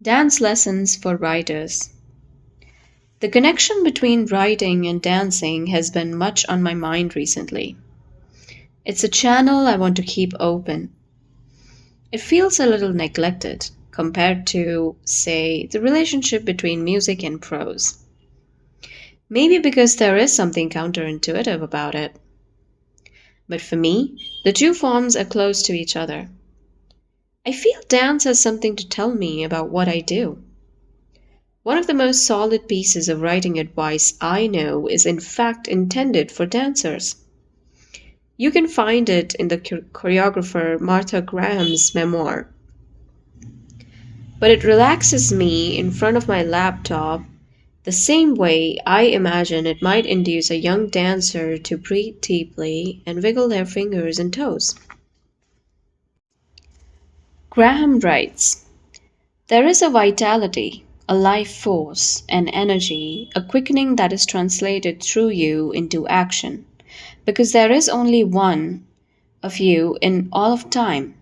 Dance lessons for writers. The connection between writing and dancing has been much on my mind recently. It's a channel I want to keep open. It feels a little neglected compared to, say, the relationship between music and prose. Maybe because there is something counterintuitive about it. But for me, the two forms are close to each other. I feel dance has something to tell me about what I do. One of the most solid pieces of writing advice I know is in fact intended for dancers. You can find it in the choreographer Martha Graham's memoir. But it relaxes me in front of my laptop the same way I imagine it might induce a young dancer to breathe deeply and wiggle their fingers and toes. Graham writes, there is a vitality, a life force, an energy, a quickening that is translated through you into action, because there is only one of you in all of time.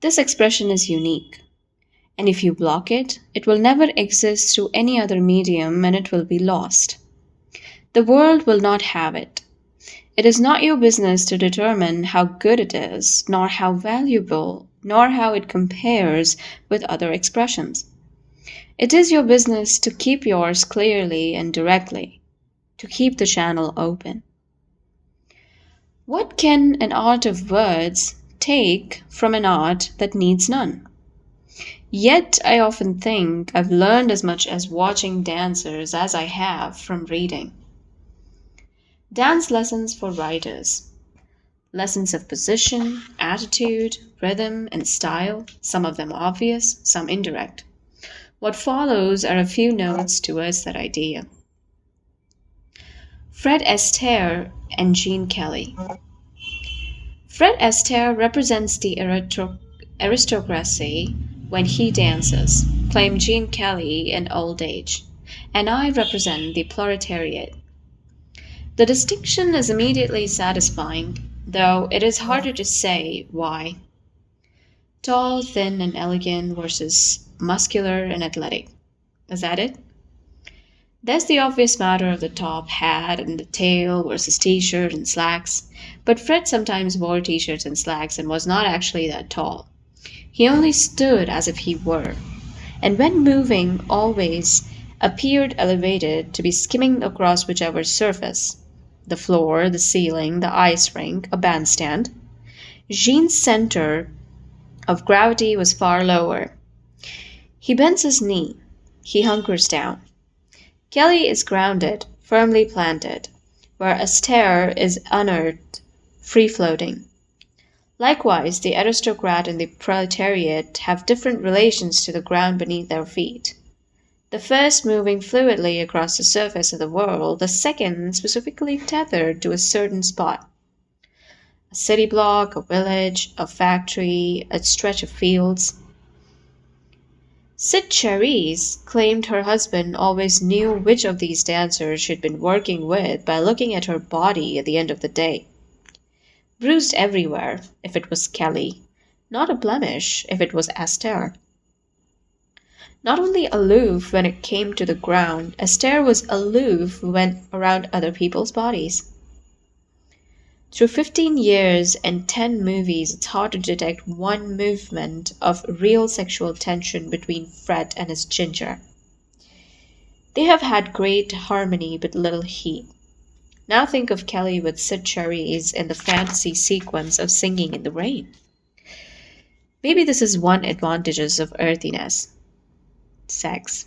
This expression is unique, and if you block it, it will never exist through any other medium and it will be lost. The world will not have it. It is not your business to determine how good it is, nor how valuable, nor how it compares with other expressions. It is your business to keep yours clearly and directly, to keep the channel open. What can an art of words take from an art that needs none? Yet I often think I've learned as much as watching dancers as I have from reading. Dance lessons for writers. Lessons of position, attitude, rhythm, and style, some of them obvious, some indirect. What follows are a few notes towards that idea. Fred Astaire and Gene Kelly. Fred Astaire represents the aristocracy when he dances, claimed Gene Kelly in old age, and I represent the proletariat. The distinction is immediately satisfying, though it is harder to say why. Tall, thin, and elegant versus muscular and athletic. Is that it? There's the obvious matter of the top hat and the tail versus t-shirt and slacks, but Fred sometimes wore t-shirts and slacks and was not actually that tall. He only stood as if he were, and when moving always appeared elevated to be skimming across whichever surface, the floor, the ceiling, the ice rink, a bandstand. Jean's center of gravity was far lower. He bends his knee. He hunkers down. Kelly is grounded, firmly planted, where Astaire is unearthed, free-floating. Likewise, the aristocrat and the proletariat have different relations to the ground beneath their feet. The first moving fluidly across the surface of the world, the second specifically tethered to a certain spot. A city block, a village, a factory, a stretch of fields. Sid Charisse claimed her husband always knew which of these dancers she'd been working with by looking at her body at the end of the day. Bruised everywhere, if it was Kelly. Not a blemish, if it was Astaire. Not only aloof when it came to the ground, Astaire was aloof when around other people's bodies. Through 15 years and 10 movies, it's hard to detect one movement of real sexual tension between Fred and his ginger. They have had great harmony but little heat. Now think of Kelly with Sid Charisse in the fantasy sequence of Singing in the Rain. Maybe this is one advantages of earthiness. Sex.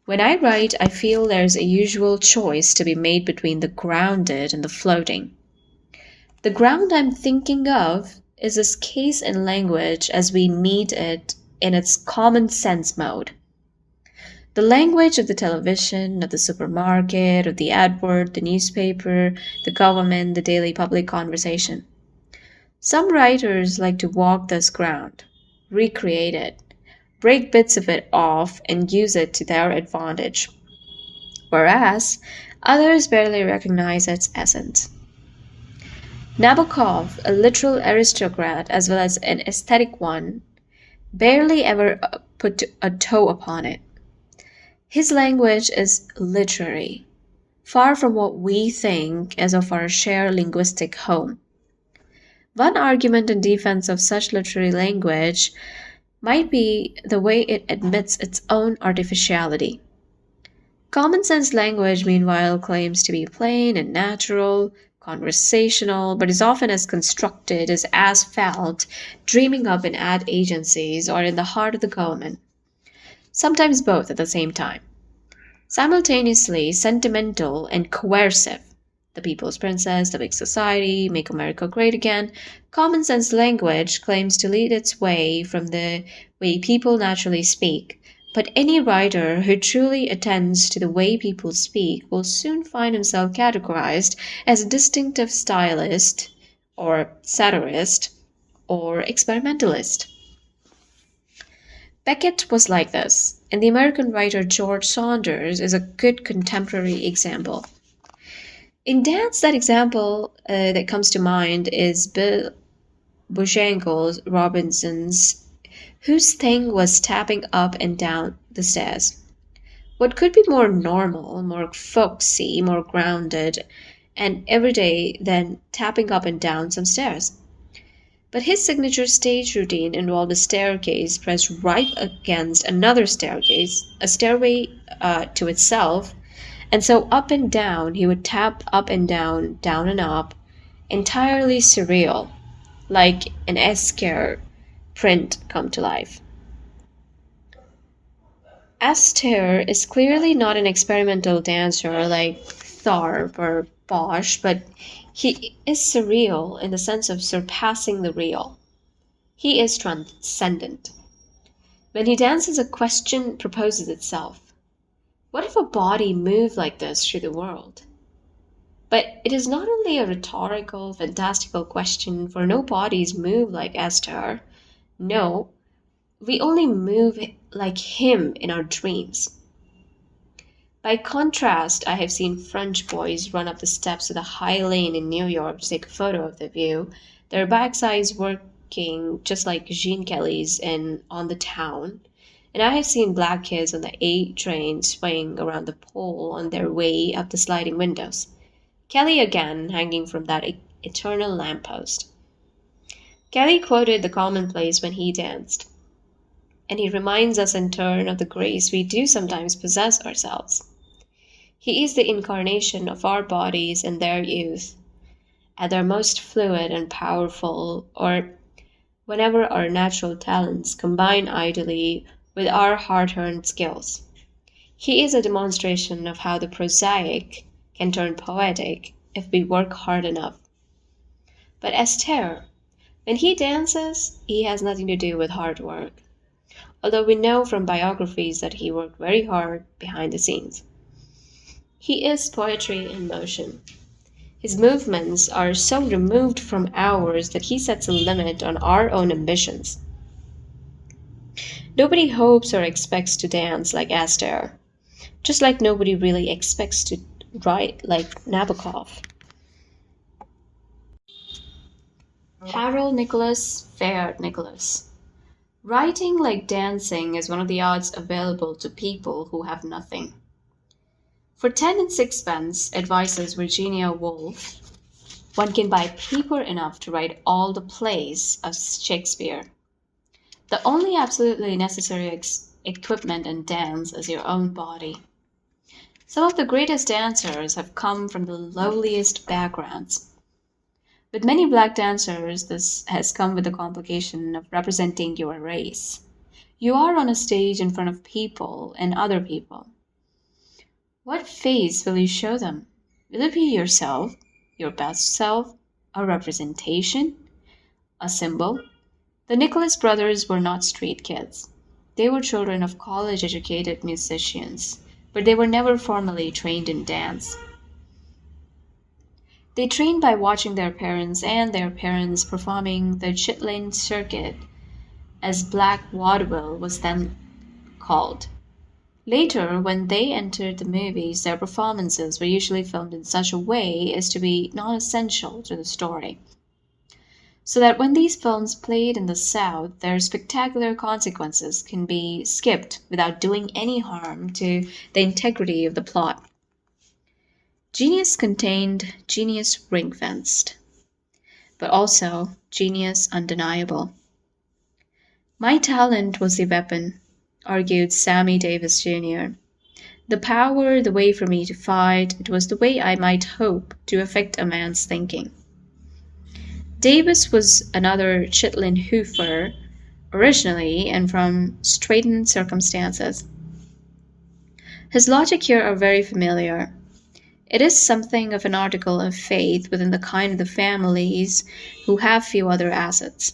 When I write, I feel there's a usual choice to be made between the grounded and the floating. The ground I'm thinking of is as case in language as we meet it in its common sense mode. The language of the television, of the supermarket, of the advert, the newspaper, the government, the daily public conversation. Some writers like to walk this ground, recreate it, break bits of it off and use it to their advantage, whereas others barely recognize its essence. Nabokov, a literal aristocrat as well as an aesthetic one, barely ever put a toe upon it. His language is literary, far from what we think as of our shared linguistic home. One argument in defense of such literary language might be the way it admits its own artificiality. Common sense language, meanwhile, claims to be plain and natural, conversational, but is often as constructed as felt, dreaming up in ad agencies or in the heart of the government, sometimes both at the same time. Simultaneously sentimental and coercive. The People's Princess, The Big Society, Make America Great Again. Common sense language claims to lead its way from the way people naturally speak, but any writer who truly attends to the way people speak will soon find himself categorized as a distinctive stylist, or satirist, or experimentalist. Beckett was like this, and the American writer George Saunders is a good contemporary example. In dance, that example that comes to mind is Bill Bojangles Robinson's, whose thing was tapping up and down the stairs. What could be more normal, more folksy, more grounded, and everyday than tapping up and down some stairs? But his signature stage routine involved a staircase pressed right against another staircase, a stairway to itself, and so up and down he would tap up and down and up, entirely surreal, like an Esquire print come to life. Astaire is clearly not an experimental dancer like Tharp or Bosch, but he is surreal in the sense of surpassing the real. He is transcendent. When he dances, a question proposes itself. What if a body moved like this through the world? But it is not only a rhetorical, fantastical question, for no bodies move like Esther. No, we only move like him in our dreams. By contrast, I have seen French boys run up the steps of the High Lane in New York to take a photo of the view, their backsides working just like Gene Kelly's in On the Town. And I have seen black kids on the A train swaying around the pole on their way up the sliding windows. Kelly again hanging from that eternal lamppost. Kelly quoted the commonplace when he danced, and he reminds us in turn of the grace we do sometimes possess ourselves. He is the incarnation of our bodies in their youth, at their most fluid and powerful, or whenever our natural talents combine idly with our hard-earned skills. He is a demonstration of how the prosaic can turn poetic if we work hard enough. But Esther, when he dances, he has nothing to do with hard work, although we know from biographies that he worked very hard behind the scenes. He is poetry in motion. His movements are so removed from ours that he sets a limit on our own ambitions. Nobody hopes or expects to dance like Esther, just like nobody really expects to write like Nabokov. Harold Nicholas, Fair Nicholas. Writing like dancing is one of the arts available to people who have nothing. For 10 and sixpence, advises Virginia Woolf, one can buy paper enough to write all the plays of Shakespeare. The only absolutely necessary equipment in dance is your own body. Some of the greatest dancers have come from the lowliest backgrounds. With many black dancers, this has come with the complication of representing your race. You are on a stage in front of people and other people. What face will you show them? Will it be yourself, your best self, a representation, a symbol? The Nicholas brothers were not street kids. They were children of college-educated musicians, but they were never formally trained in dance. They trained by watching their parents and their parents performing the Chitlin circuit, as black vaudeville was then called. Later, when they entered the movies, their performances were usually filmed in such a way as to be non-essential to the story. so that when these films played in the South, their spectacular consequences can be skipped without doing any harm to the integrity of the plot. Genius contained genius ring fenced, but also genius undeniable. My talent was the weapon, argued Sammy Davis Jr. The power, the way for me to fight, it was the way I might hope to affect a man's thinking. Davis was another Chitlin Hoofer originally and from straitened circumstances. His logic here are very familiar. It is something of an article of faith within the kind of the families who have few other assets.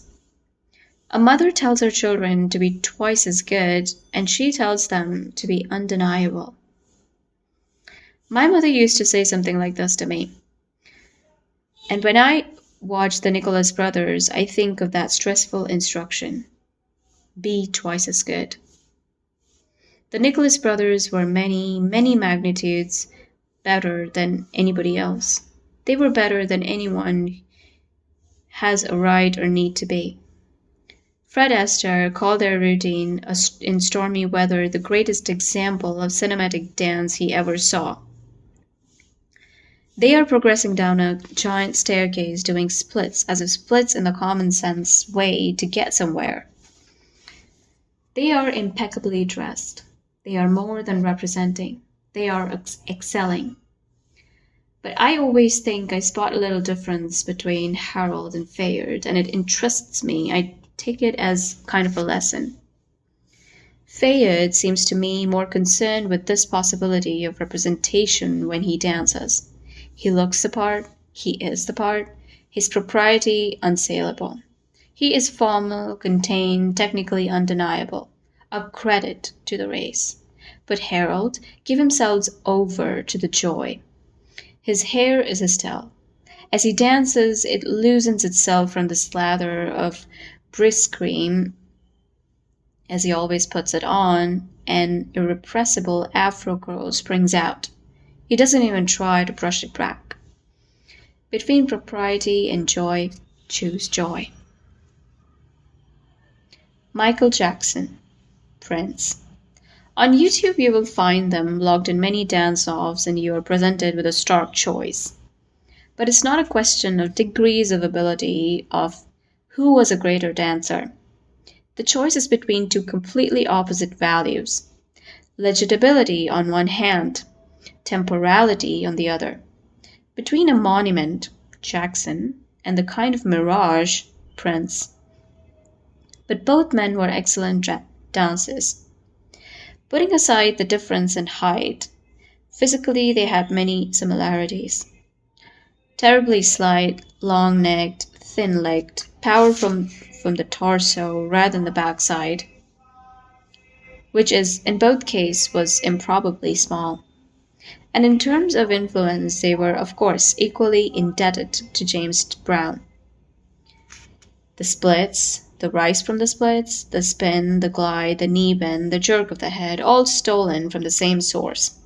A mother tells her children to be twice as good, and she tells them to be undeniable. My mother used to say something like this to me. And when I watch the Nicholas brothers, I think of that stressful instruction. Be twice as good. The Nicholas brothers were many, many magnitudes better than anybody else. They were better than anyone has a right or need to be. Fred Astaire called their routine in stormy weather the greatest example of cinematic dance he ever saw. They are progressing down a giant staircase doing splits, as if splits in the common sense way to get somewhere. They are impeccably dressed. They are more than representing. They are excelling. But I always think I spot a little difference between Harold and Fayard, and it interests me. I take it as kind of a lesson. Fayard seems to me more concerned with this possibility of representation when he dances. He looks the part, he is the part, his propriety unassailable. He is formal, contained, technically undeniable, a credit to the race. But Harold gives himself over to the joy. His hair is Estelle. As he dances, it loosens itself from the slather of brisk cream, as he always puts it on, an irrepressible afro curl springs out. He doesn't even try to brush it back. Between propriety and joy, choose joy. Michael Jackson, Prince. On YouTube, you will find them logged in many dance-offs, and you are presented with a stark choice. But it's not a question of degrees of ability, of who was a greater dancer. The choice is between two completely opposite values. Legitibility on one hand, temporality on the other. Between a monument, Jackson, and the kind of mirage, Prince. But both men were excellent dancers. Putting aside the difference in height, physically they had many similarities. Terribly slight, long-necked, thin-legged, power from the torso rather than the backside, which is in both cases was improbably small. And in terms of influence, they were, of course, equally indebted to James Brown. The splits, the rise from the splits, the spin, the glide, the knee bend, the jerk of the head, all stolen from the same source.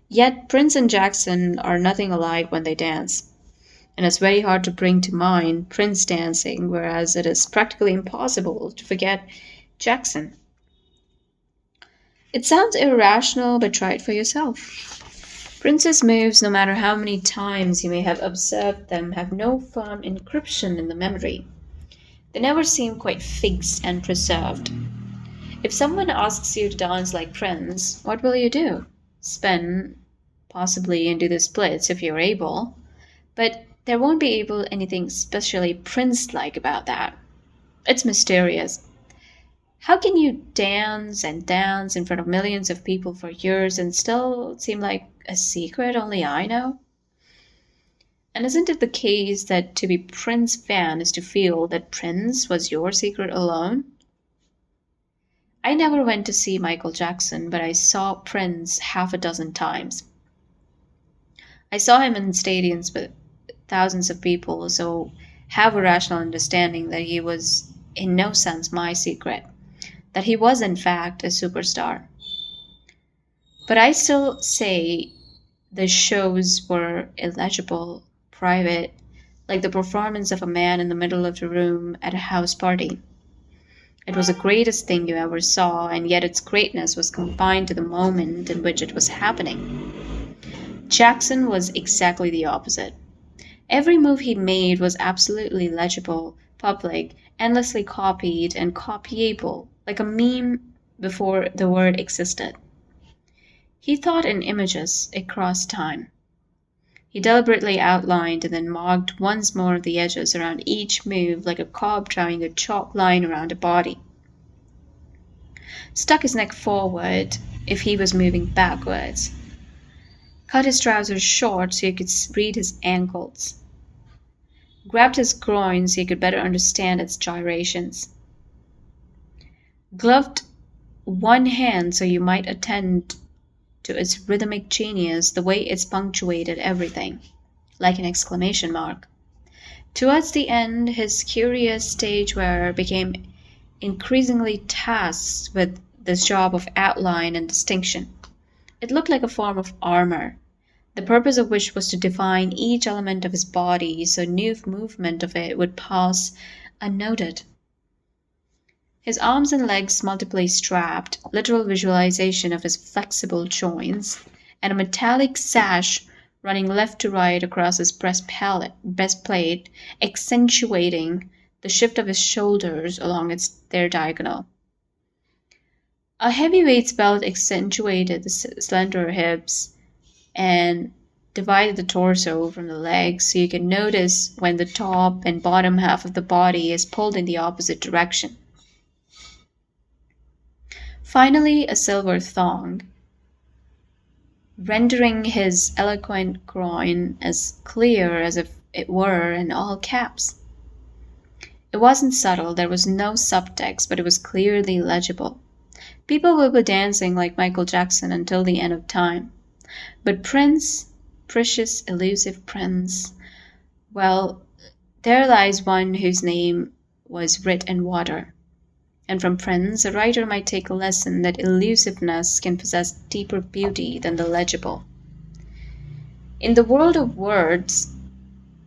Yet Prince and Jackson are nothing alike when they dance. And it's very hard to bring to mind Prince dancing, whereas it is practically impossible to forget Jackson. It sounds irrational, but try it for yourself. Prince's moves, no matter how many times you may have observed them, have no firm encryption in the memory. They never seem quite fixed and preserved. If someone asks you to dance like Prince, what will you do? Spin, possibly, and do the splits if you're able. But there won't be able anything especially Prince-like about that. It's mysterious. How can you dance and dance in front of millions of people for years and still seem like a secret only I know? And isn't it the case that to be Prince fan is to feel that Prince was your secret alone? I never went to see Michael Jackson, but I saw Prince half a dozen times. I saw him in stadiums with thousands of people, so have a rational understanding that he was in no sense my secret, that he was in fact a superstar. But I still say the shows were illegible, private, like the performance of a man in the middle of the room at a house party. It was the greatest thing you ever saw, and yet its greatness was confined to the moment in which it was happening. Jackson was exactly the opposite. Every move he made was absolutely legible, public, endlessly copied, and copyable, like a meme before the word existed. He thought in images across time. He deliberately outlined and then marked once more the edges around each move like a cop drawing a chalk line around a body. Stuck his neck forward if he was moving backwards. Cut his trousers short so you could read his ankles. Grabbed his groin so you could better understand its gyrations. Gloved one hand so you might attend to its rhythmic genius, the way it's punctuated everything, like an exclamation mark. Towards the end, his curious stage wearer became increasingly tasked with this job of outline and distinction. It looked like a form of armor, the purpose of which was to define each element of his body so new movement of it would pass unnoted. His arms and legs multiply strapped, literal visualization of his flexible joints, and a metallic sash running left to right across his breastplate, accentuating the shift of his shoulders along their diagonal. A heavyweight's belt accentuated the slender hips and divided the torso from the legs so you can notice when the top and bottom half of the body is pulled in the opposite direction. Finally, a silver thong, rendering his eloquent groin as clear as if it were in all caps. It wasn't subtle, there was no subtext, but it was clearly legible. People will be dancing like Michael Jackson until the end of time. But Prince, precious, elusive Prince, well, there lies one whose name was writ in water. And from Prince, a writer might take a lesson that elusiveness can possess deeper beauty than the legible. In the world of words,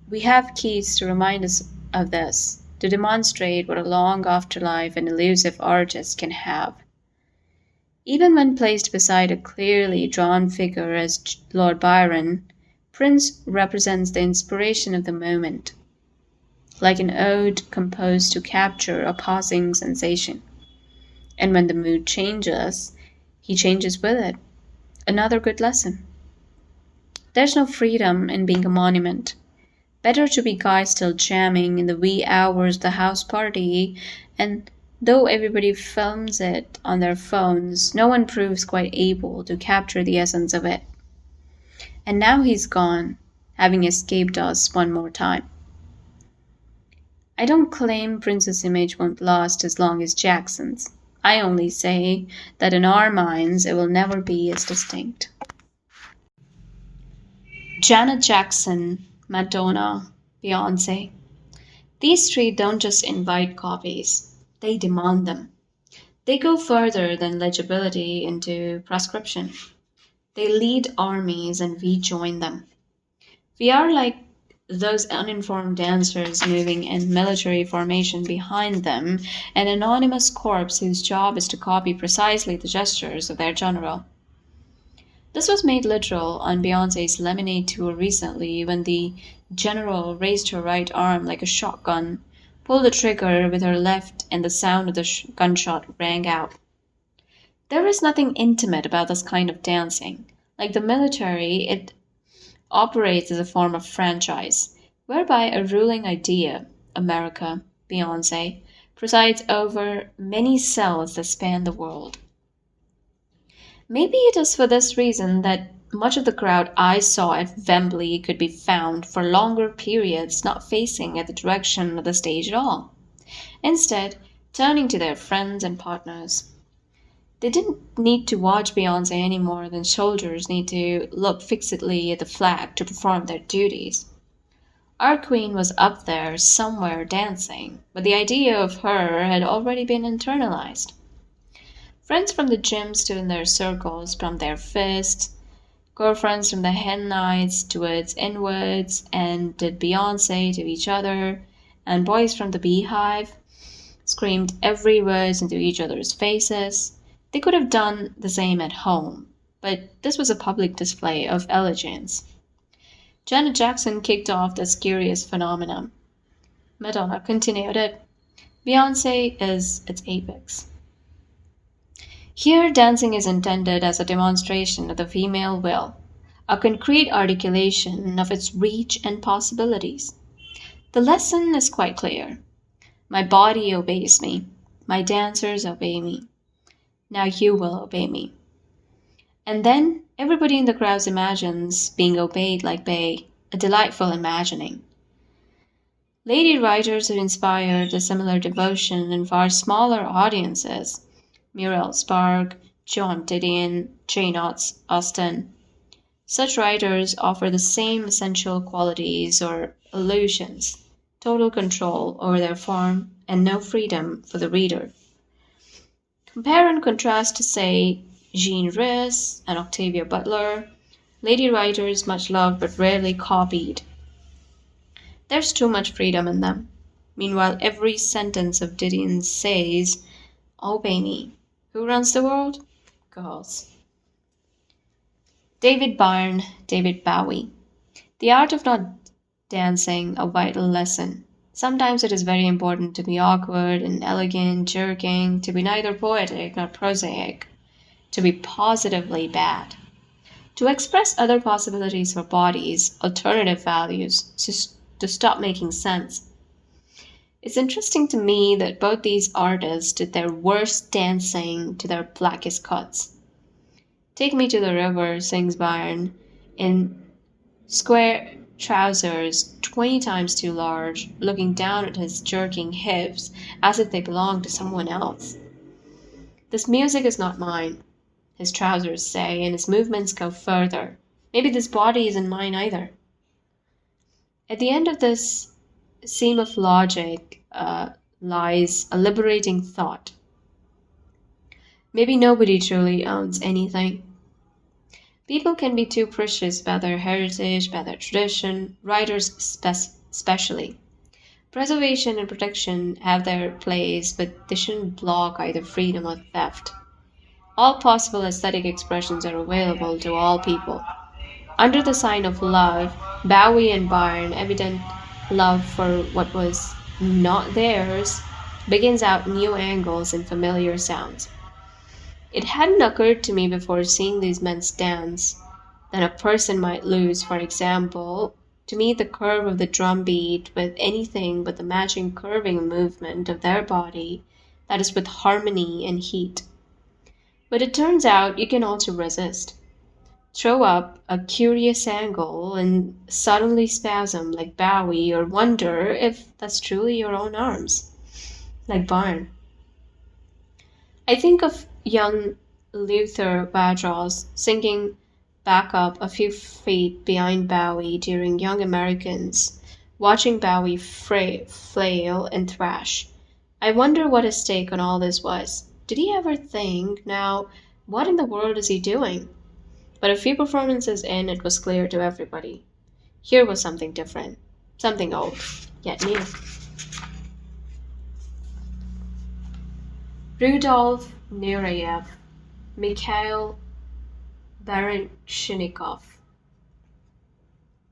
we have keys to remind us of this, to demonstrate what a long afterlife an elusive artist can have. Even when placed beside a clearly drawn figure as Lord Byron, Prince represents the inspiration of the moment, like an ode composed to capture a passing sensation. And when the mood changes, he changes with it. Another good lesson. There's no freedom in being a monument. Better to be guys still jamming in the wee hours of the house party, and though everybody films it on their phones, no one proves quite able to capture the essence of it. And now he's gone, having escaped us one more time. I don't claim Prince's image won't last as long as Jackson's. I only say that in our minds it will never be as distinct. Janet Jackson, Madonna, Beyonce. These three don't just invite copies, they demand them. They go further than legibility into proscription. They lead armies and we join them. We are like those uninformed dancers moving in military formation behind them, an anonymous corps whose job is to copy precisely the gestures of their general. This was made literal on Beyonce's Lemonade tour recently when the general raised her right arm like a shotgun, pulled the trigger with her left, and the sound of the gunshot rang out. There is nothing intimate about this kind of dancing. Like the military, it operates as a form of franchise, whereby a ruling idea, America, Beyonce, presides over many cells that span the world. Maybe it is for this reason that much of the crowd I saw at Wembley could be found for longer periods not facing at the direction of the stage at all, instead turning to their friends and partners. They didn't need to watch Beyonce any more than soldiers need to look fixedly at the flag to perform their duties. Our queen was up there somewhere dancing, but the idea of her had already been internalized. Friends from the gym stood in their circles, pumped their fists, Girlfriends from the hen nights to its inwards and did Beyonce to each other, and boys from the beehive screamed every word into each other's faces. They could have done the same at home, but this was a public display of elegance. Janet Jackson kicked off this curious phenomenon. Madonna continued it. Beyonce is its apex. Here, dancing is intended as a demonstration of the female will, a concrete articulation of its reach and possibilities. The lesson is quite clear. My body obeys me. My dancers obey me. Now you will obey me. And then everybody in the crowd imagines being obeyed like Bay, a delightful imagining. Lady writers have inspired a similar devotion in far smaller audiences. Muriel Spark, Joan Didion, Jane Austen. Such writers offer the same essential qualities or illusions, total control over their form and no freedom for the reader. Compare and contrast to, say, Jean Rhys and Octavia Butler, lady writers much loved but rarely copied. There's too much freedom in them. Meanwhile, every sentence of Didion's says, obey me. Who runs the world? Girls. David Byrne, David Bowie. The art of not dancing, a vital lesson. Sometimes it is very important to be awkward and elegant, jerking, to be neither poetic nor prosaic, to be positively bad, to express other possibilities for bodies, alternative values, to stop making sense. It's interesting to me that both these artists did their worst dancing to their blackest cuts. Take me to the river, sings Byrne, in square trousers 20 times too large, looking down at his jerking hips as if they belonged to someone else. This music is not mine, his trousers say, and his movements go further. Maybe this body isn't mine either. At the end of this seam of logic lies a liberating thought. Maybe nobody truly owns anything. People can be too precious about their heritage, about their tradition, writers especially. Preservation and protection have their place, but they shouldn't block either freedom or theft. All possible aesthetic expressions are available to all people. Under the sign of love, Bowie and Byrne, evident love for what was not theirs, begins out new angles and familiar sounds. It hadn't occurred to me before seeing these men dance that a person might lose, for example, to meet the curve of the drum beat with anything but the matching curving movement of their body that is with harmony and heat. But it turns out you can also resist. Throw up a curious angle and suddenly spasm like Bowie, or wonder if that's truly your own arms, like Byrne. I think of young Luther Vandross singing back up a few feet behind Bowie during Young Americans, watching Bowie flail and thrash. I wonder what his take on all this was. Did he ever think, now, what in the world is he doing? But a few performances in, it was clear to everybody. Here was something different, something old, yet new. Rudolf Nureyev, Mikhail Baryshnikov.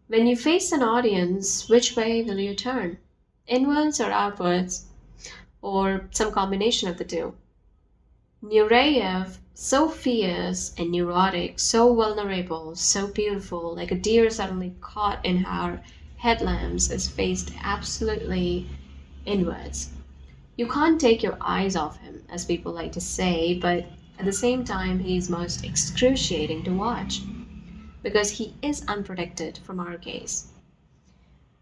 When you face an audience, which way will you turn? Inwards or outwards? Or some combination of the two? Nureyev, so fierce and neurotic, so vulnerable, so beautiful, like a deer suddenly caught in our headlamps, is faced absolutely inwards. You can't take your eyes off him, as people like to say, but at the same time, he's most excruciating to watch, because he is unprotected from our gaze.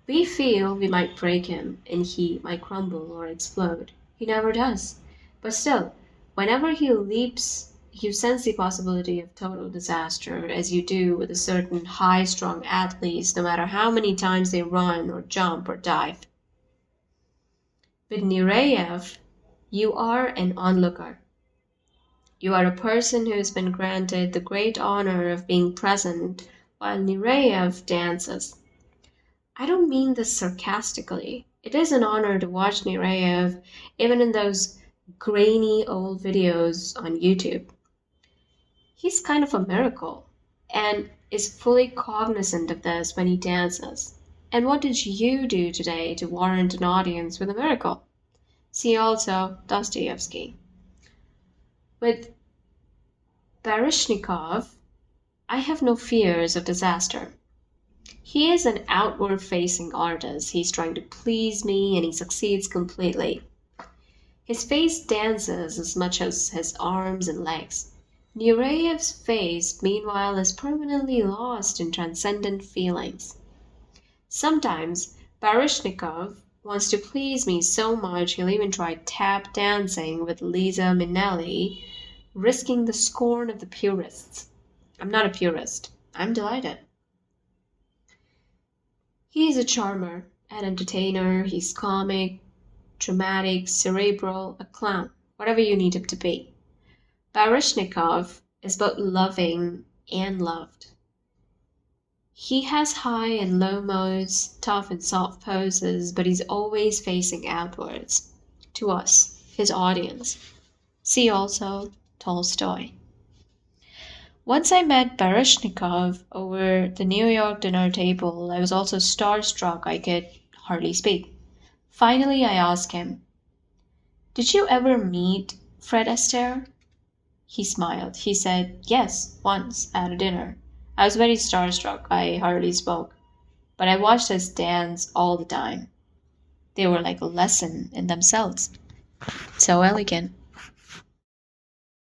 We feel we might break him, and he might crumble or explode. He never does. But still, whenever he leaps, you sense the possibility of total disaster, as you do with a certain high-strung athletes, no matter how many times they run or jump or dive. With Nureyev, you are an onlooker. You are a person who has been granted the great honor of being present while Nureyev dances. I don't mean this sarcastically. It is an honor to watch Nureyev, even in those grainy old videos on YouTube. He's kind of a miracle and is fully cognizant of this when he dances. And what did you do today to warrant an audience with a miracle? See also Dostoevsky. With Baryshnikov, I have no fears of disaster. He is an outward facing artist. He's trying to please me and he succeeds completely. His face dances as much as his arms and legs. Nureyev's face, meanwhile, is permanently lost in transcendent feelings. Sometimes Baryshnikov wants to please me so much he'll even try tap dancing with Liza Minnelli, risking the scorn of the purists. I'm not a purist. I'm delighted. He is a charmer, an entertainer, he's comic, dramatic, cerebral, a clown, whatever you need him to be. Baryshnikov is both loving and loved. He has high and low modes, tough and soft poses, but he's always facing outwards, to us, his audience. See also Tolstoy. Once I met Baryshnikov over the New York dinner table. I was also starstruck I could hardly speak. Finally, I asked him, "Did you ever meet Fred Astaire?" He smiled. He said, "Yes, once, at a dinner." I was very starstruck. I hardly spoke. But I watched us dance all the time. They were like a lesson in themselves. So elegant.